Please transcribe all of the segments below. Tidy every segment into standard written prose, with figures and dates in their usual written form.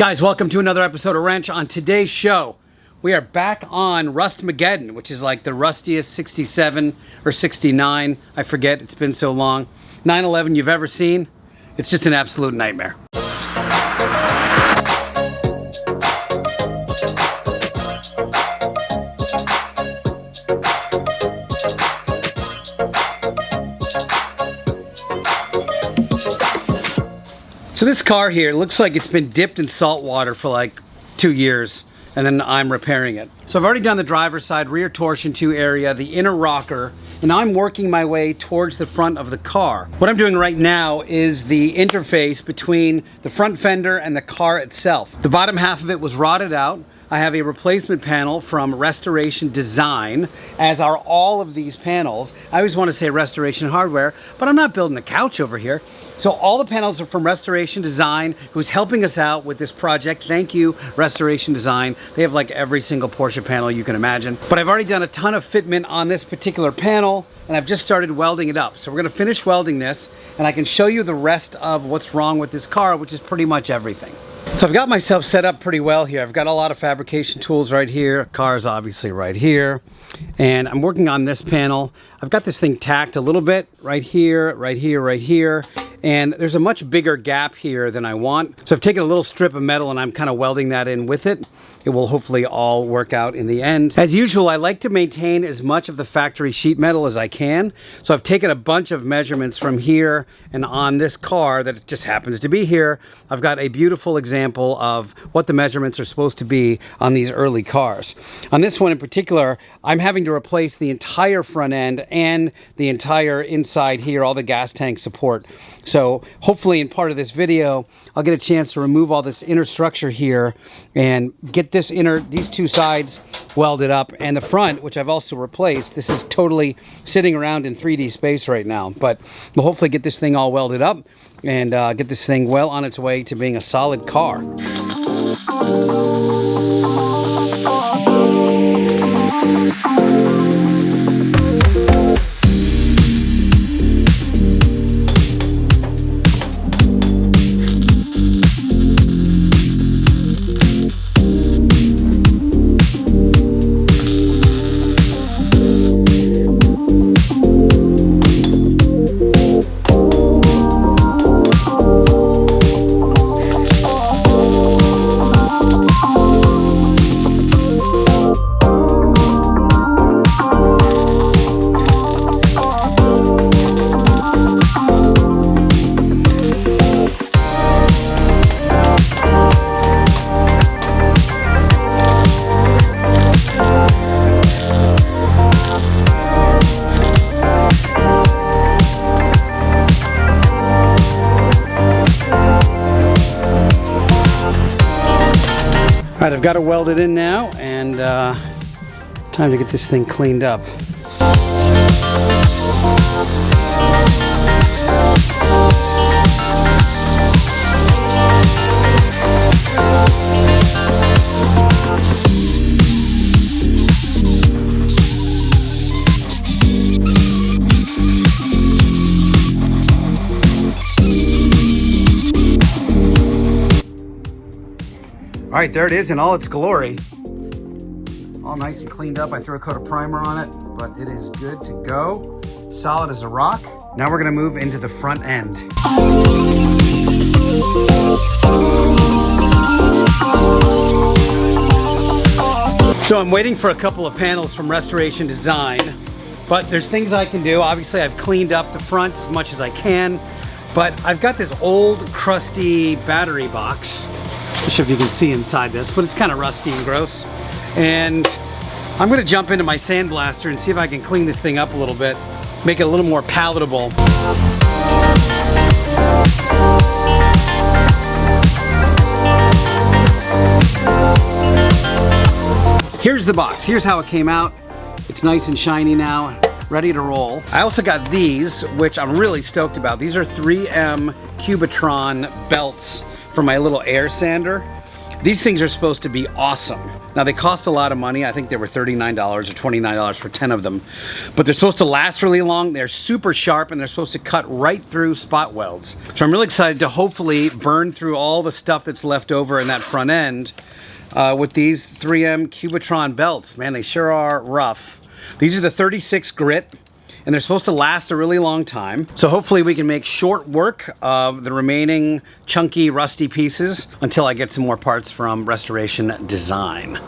Guys, welcome to another episode of Rennch. On today's show, we are back on Rustmageddon, which is like the rustiest 67 or 69, I forget, it's been so long, 911 you've ever seen. It's just an absolute nightmare. So this car here looks like it's been dipped in salt water for like 2 years, and then I'm repairing it. So I've already done the driver's side, rear torsion 2 area, the inner rocker, and now I'm working my way towards the front of the car. What I'm doing right now is the interface between the front fender and the car itself. The bottom half of it was rotted out. I have a replacement panel from Restoration Design, as are all of these panels. I always want to say Restoration Hardware, but I'm not building a couch over here. So all the panels are from Restoration Design, who's helping us out with this project. Thank you, Restoration Design. They have like every single Porsche panel you can imagine. But I've already done a ton of fitment on this particular panel, and I've just started welding it up. So we're gonna finish welding this, and I can show you the rest of what's wrong with this car, which is pretty much everything. So I've got myself set up pretty well here. I've got a lot of fabrication tools right here. Car's obviously right here. And I'm working on this panel. I've got this thing tacked a little bit right here, right here, right here. And there's a much bigger gap here than I want. So I've taken a little strip of metal and I'm kind of welding that in with it. It will hopefully all work out in the end. As usual, I like to maintain as much of the factory sheet metal as I can. So I've taken a bunch of measurements from here, and on this car that just happens to be here, I've got a beautiful example of what the measurements are supposed to be on these early cars. On this one in particular, I'm having to replace the entire front end and the entire inside here, all the gas tank support. So hopefully in part of this video, I'll get a chance to remove all this inner structure here and get these two sides welded up, and the front, which I've also replaced. This is totally sitting around in 3D space right now, but we'll hopefully get this thing all welded up and get this thing well on its way to being a solid car. All right, I've got it welded in now, and time to get this thing cleaned up. All right, there it is in all its glory. All nice and cleaned up. I threw a coat of primer on it, but it is good to go. Solid as a rock. Now we're gonna move into the front end. So I'm waiting for a couple of panels from Restoration Design, but there's things I can do. Obviously, I've cleaned up the front as much as I can, but I've got this old, crusty battery box. I'm not sure if you can see inside this, but it's kind of rusty and gross. And I'm gonna jump into my sandblaster and see if I can clean this thing up a little bit, make it a little more palatable. Here's the box. Here's how it came out. It's nice and shiny now, ready to roll. I also got these, which I'm really stoked about. These are 3M Cubitron belts for my little air sander. These things are supposed to be awesome. Now they cost a lot of money. I think they were $39 or $29 for 10 of them. But they're supposed to last really long. They're super sharp and they're supposed to cut right through spot welds. So I'm really excited to hopefully burn through all the stuff that's left over in that front end with these 3M Cubitron belts. Man, they sure are rough. These are the 36 grit. And they're supposed to last a really long time. So hopefully we can make short work of the remaining chunky, rusty pieces until I get some more parts from Restoration Design.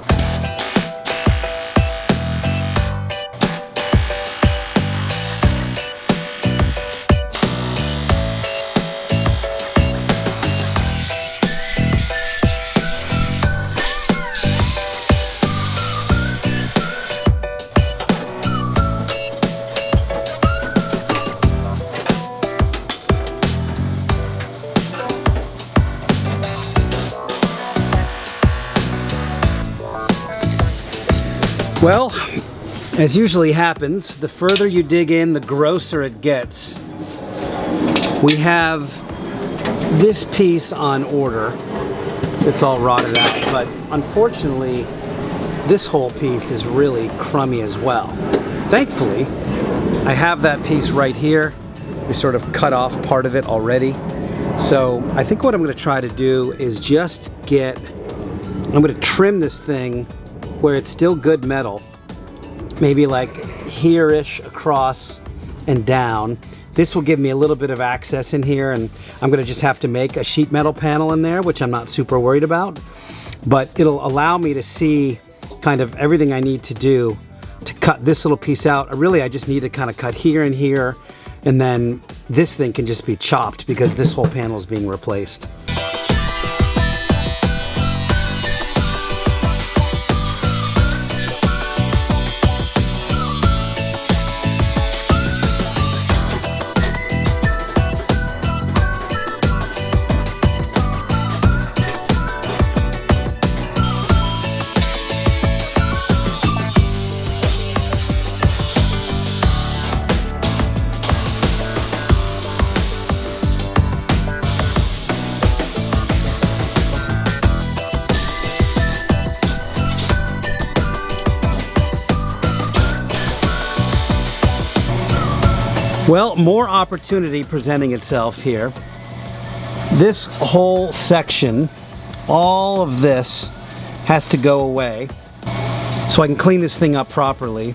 Well, as usually happens, the further you dig in, the grosser it gets. We have this piece on order. It's all rotted out, but unfortunately, this whole piece is really crummy as well. Thankfully, I have that piece right here. We sort of cut off part of it already. So I think what I'm going to try to do is just I'm going to trim this thing where it's still good metal, maybe like here-ish across and down. This will give me a little bit of access in here, and I'm gonna just have to make a sheet metal panel in there, which I'm not super worried about, but it'll allow me to see kind of everything I need to do to cut this little piece out. Really, I just need to kind of cut here and here, and then this thing can just be chopped because this whole panel is being replaced. Well, more opportunity presenting itself here. This whole section, all of this has to go away so I can clean this thing up properly.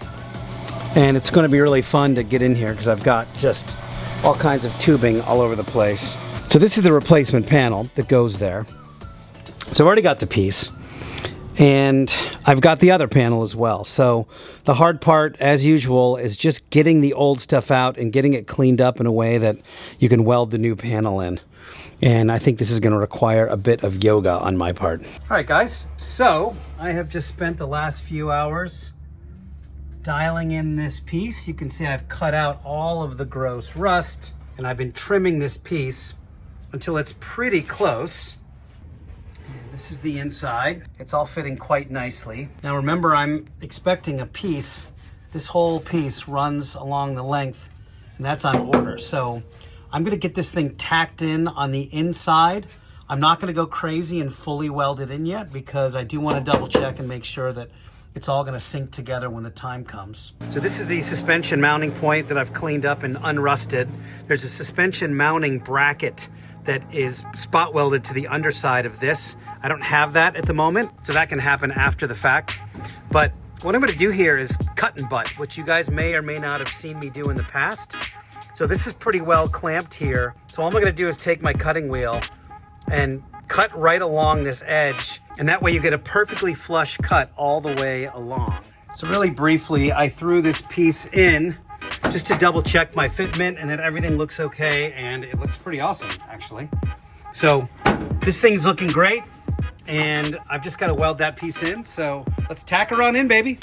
And it's going to be really fun to get in here because I've got just all kinds of tubing all over the place. So this is the replacement panel that goes there. So I've already got the piece. And I've got the other panel as well. So the hard part, as usual, is just getting the old stuff out and getting it cleaned up in a way that you can weld the new panel in. And I think this is going to require a bit of yoga on my part. All right, guys. So I have just spent the last few hours dialing in this piece. You can see I've cut out all of the gross rust, and I've been trimming this piece until it's pretty close. This is the inside. It's all fitting quite nicely. Now remember, I'm expecting a piece. This whole piece runs along the length, and that's on order. So I'm gonna get this thing tacked in on the inside. I'm not gonna go crazy and fully weld it in yet because I do wanna double check and make sure that it's all gonna sync together when the time comes. So this is the suspension mounting point that I've cleaned up and unrusted. There's a suspension mounting bracket that is spot welded to the underside of this. I don't have that at the moment, so that can happen after the fact. But what I'm gonna do here is cut and butt, which you guys may or may not have seen me do in the past. So this is pretty well clamped here. So all I'm gonna do is take my cutting wheel and cut right along this edge, and that way you get a perfectly flush cut all the way along. So really briefly, I threw this piece in just to double check my fitment and that everything looks okay, and it looks pretty awesome actually. So this thing's looking great, and I've just got to weld that piece in, so let's tack her on in, baby.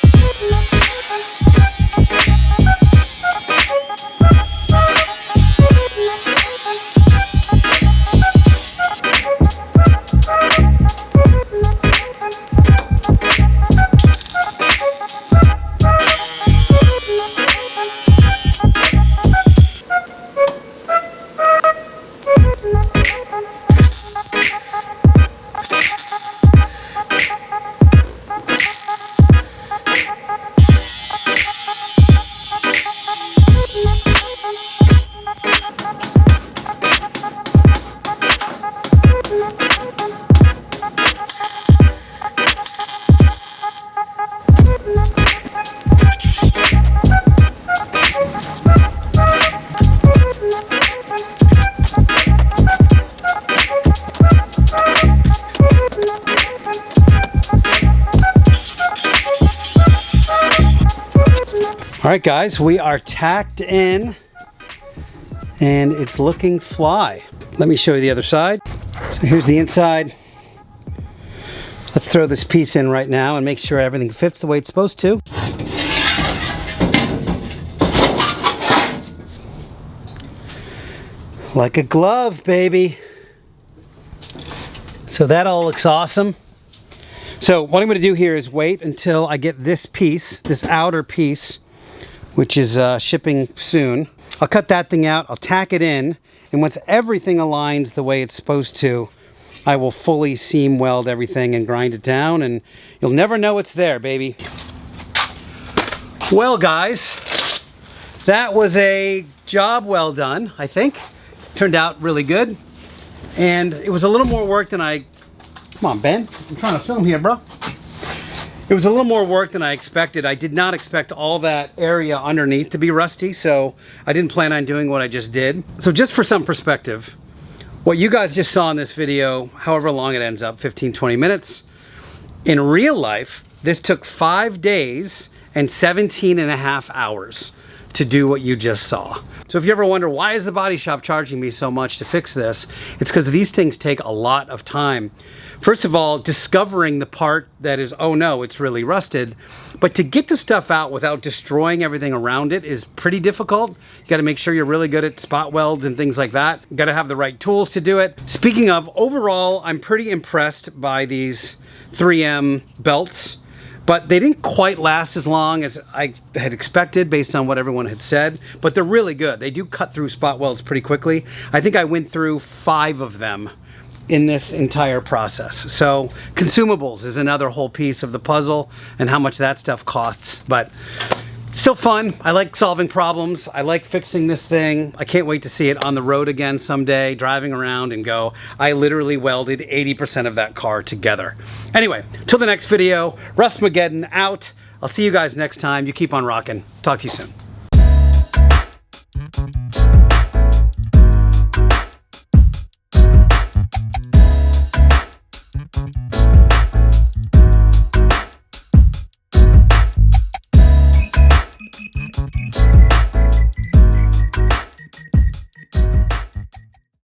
right, guys, we are tacked in and it's looking fly. Let me show you the other side. So here's the inside. Let's throw this piece in right now and make sure everything fits the way it's supposed to. Like a glove, baby. So that all looks awesome. So what I'm going to do here is wait until I get this piece, this outer piece, which is shipping soon. I'll cut that thing out, I'll tack it in, and once everything aligns the way it's supposed to, I will fully seam weld everything and grind it down, and you'll never know it's there, baby. Well, guys, that was a job well done, I think. Turned out really good. And it was a little more work than I... Come on, Ben. I'm trying to film here, bro. It was a little more work than I expected. I did not expect all that area underneath to be rusty, so I didn't plan on doing what I just did. So just for some perspective, what you guys just saw in this video, however long it ends up, 15-20 minutes, in real life, this took 5 days and 17.5 hours to do what you just saw. So if you ever wonder, why is the body shop charging me so much to fix this? It's because these things take a lot of time. First of all, discovering the part that is, oh no, it's really rusted. But to get the stuff out without destroying everything around it is pretty difficult. You gotta make sure you're really good at spot welds and things like that. You gotta have the right tools to do it. Speaking of, overall, I'm pretty impressed by these 3M belts. But they didn't quite last as long as I had expected based on what everyone had said. But they're really good. They do cut through spot welds pretty quickly. I think I went through 5 of them in this entire process. So consumables is another whole piece of the puzzle and how much that stuff costs. But still fun. I like solving problems. I like fixing this thing. I can't wait to see it on the road again someday, driving around and go, I literally welded 80% of that car together. Anyway, till the next video, Rustmageddon out. I'll see you guys next time. You keep on rocking. Talk to you soon.